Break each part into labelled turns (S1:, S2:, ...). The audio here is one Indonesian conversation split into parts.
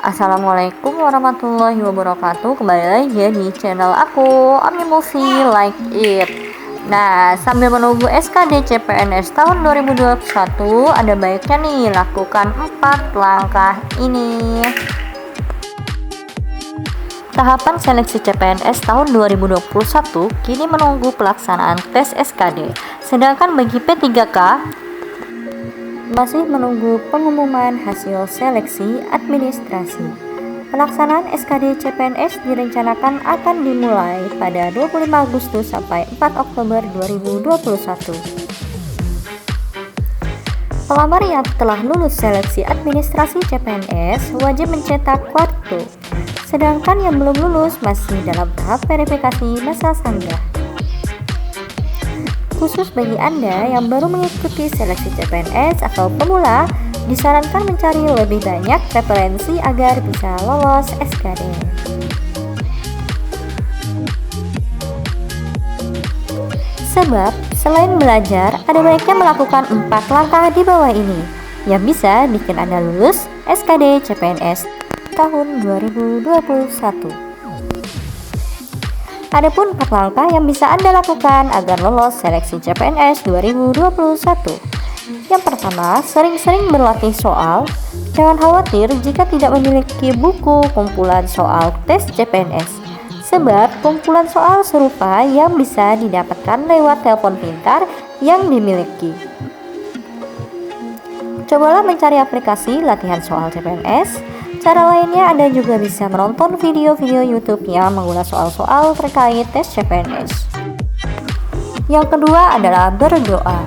S1: Assalamualaikum warahmatullahi wabarakatuh. Kembali lagi di channel aku, Ami Movie Like It. Nah, sambil menunggu SKD CPNS tahun 2021, ada baiknya nih lakukan 4 langkah ini. Tahapan seleksi CPNS tahun 2021 kini menunggu pelaksanaan tes SKD. Sedangkan bagi P3K masih menunggu pengumuman hasil seleksi administrasi. Pelaksanaan SKD CPNS direncanakan akan dimulai pada 25 Agustus sampai 4 Oktober 2021. Pelamar yang telah lulus seleksi administrasi CPNS wajib mencetak kartu, sedangkan yang belum lulus masih dalam tahap verifikasi masa sanggah. Khusus bagi Anda yang baru mengikuti seleksi CPNS atau pemula, disarankan mencari lebih banyak referensi agar bisa lolos SKD. Sebab, selain belajar, ada baiknya melakukan 4 langkah di bawah ini yang bisa bikin Anda lulus SKD CPNS tahun 2021. Adapun 4 langkah yang bisa Anda lakukan agar lolos seleksi CPNS 2021. Yang pertama, sering-sering berlatih soal. Jangan khawatir jika tidak memiliki buku kumpulan soal tes CPNS, sebab kumpulan soal serupa yang bisa didapatkan lewat telepon pintar yang dimiliki. Cobalah mencari aplikasi latihan soal CPNS. Cara lainnya, Anda juga bisa menonton video-video YouTube yang mengulas soal-soal terkait tes CPNS. Yang kedua adalah berdoa.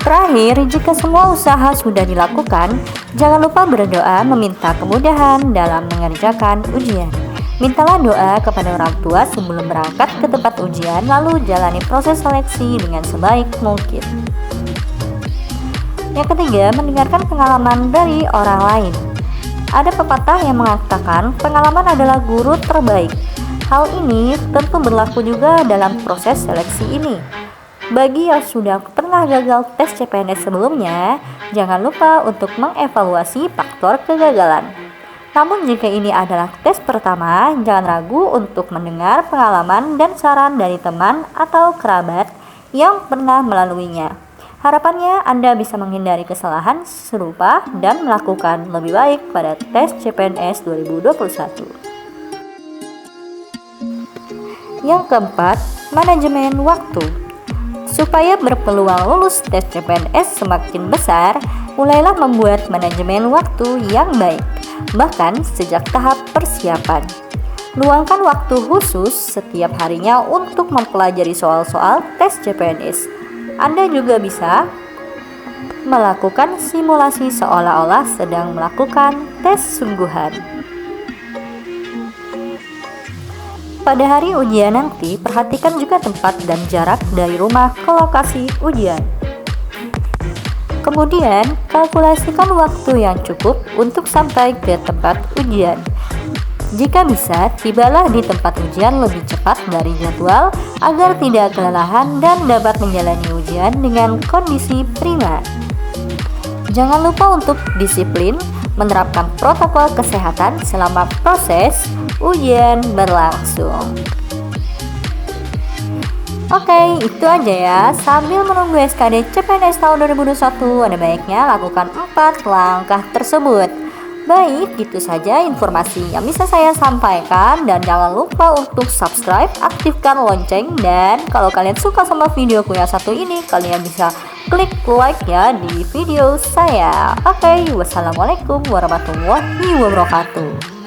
S1: Terakhir, jika semua usaha sudah dilakukan, jangan lupa berdoa meminta kemudahan dalam mengerjakan ujian. Mintalah doa kepada orang tua sebelum berangkat ke tempat ujian, lalu jalani proses seleksi dengan sebaik mungkin. Yang ketiga, mendengarkan pengalaman dari orang lain. Ada pepatah yang mengatakan pengalaman adalah guru terbaik. Hal ini tentu berlaku juga dalam proses seleksi ini. Bagi yang sudah pernah gagal tes CPNS sebelumnya, jangan lupa untuk mengevaluasi faktor kegagalan. Namun jika ini adalah tes pertama, jangan ragu untuk mendengar pengalaman dan saran dari teman atau kerabat yang pernah melaluinya. Harapannya Anda bisa menghindari kesalahan serupa dan melakukan lebih baik pada tes CPNS 2021. Yang keempat, manajemen waktu. Supaya berpeluang lulus tes CPNS semakin besar, mulailah membuat manajemen waktu yang baik, bahkan sejak tahap persiapan. Luangkan waktu khusus setiap harinya untuk mempelajari soal-soal tes CPNS. Anda juga bisa melakukan simulasi seolah-olah sedang melakukan tes sungguhan. Pada hari ujian nanti, perhatikan juga tempat dan jarak dari rumah ke lokasi ujian. Kemudian, kalkulasikan waktu yang cukup untuk sampai ke tempat ujian. Jika bisa, tibalah di tempat ujian lebih cepat dari jadwal agar tidak kelelahan dan dapat menjalani ujian dengan kondisi prima. Jangan lupa untuk disiplin menerapkan protokol kesehatan selama proses ujian berlangsung. Oke, itu aja ya. Sambil menunggu SKD CPNS tahun 2021, ada baiknya lakukan 4 langkah tersebut. Baik, gitu saja informasi yang bisa saya sampaikan, dan jangan lupa untuk subscribe, aktifkan lonceng, dan kalau kalian suka sama videoku yang satu ini, kalian bisa klik like ya di video saya. Oke, wassalamualaikum warahmatullahi wabarakatuh.